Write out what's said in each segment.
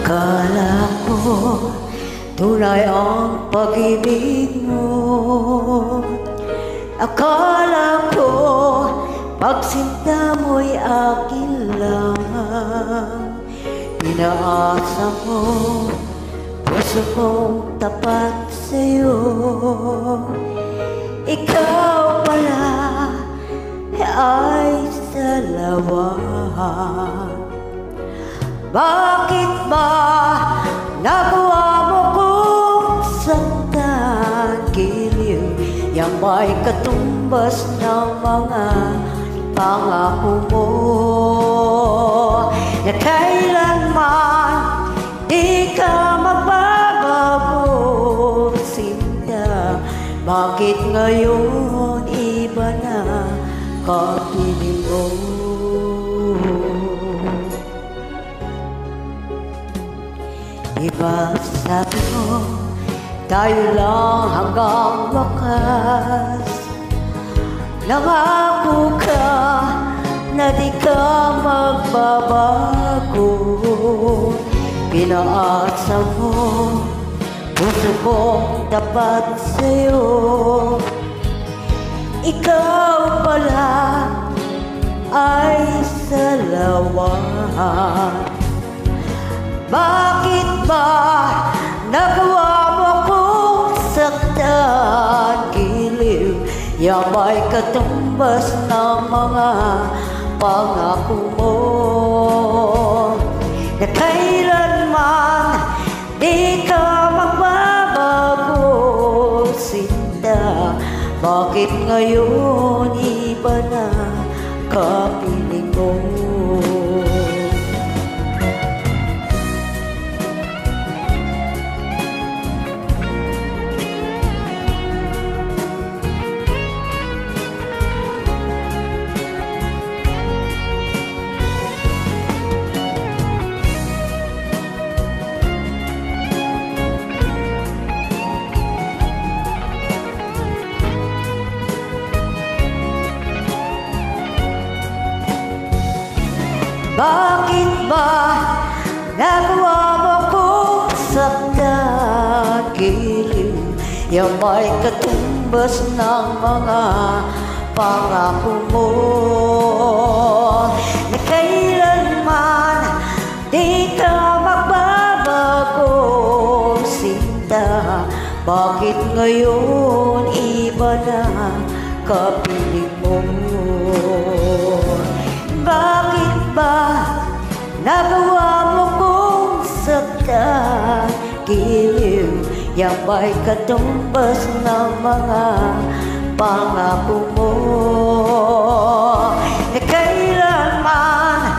Akala ko tunay ang pag-ibig mo. Akala ko pagsinta mo'y akin lang. Inaasa mo puso kong tapat sa'yo. Ikaw pala ay dalawa. Bakit ba nagawa mo kong saktan? Giliw, yan ba'y katumbas ng mga pangako mo na kailanman di ka magbabago, Sinta? Bakit ngayon iba na kapiling mo? Diba sabi mo, tayo lang hanggang wakas. Nangako ka na di ka magbabago. Pinaasa mo puso kong tapat sa'yo. Ikaw pala ay dalawa. Bakit ba nagawa mo kong saktan? Giliw, yan ba'y katumbas ng mga pangako mo na kailanman di ka magbabago, Sinta? Bakit ngayon iba na kapiling mo? Bakit ba nagawa mo kong saktan? Giliw, yan ba'y katumbas ng mga pangako mo na kailanman di ka magbabago, Sinta? Bakit ngayon iba na kapiling mo? Bakit ba nagawa mo kong saktan? Giliw, yan ba'y katumbas ng mga pangako mo na kailanman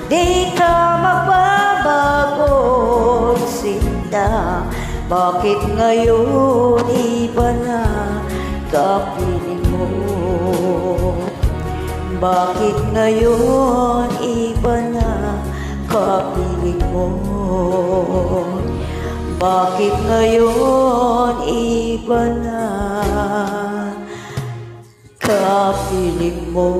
di ka magbabago, Sinta? Bakit ngayon iba na kapiling mo? Bakit ngayon iba na kapiling mo? Bakit ngayon iba na kapiling mo?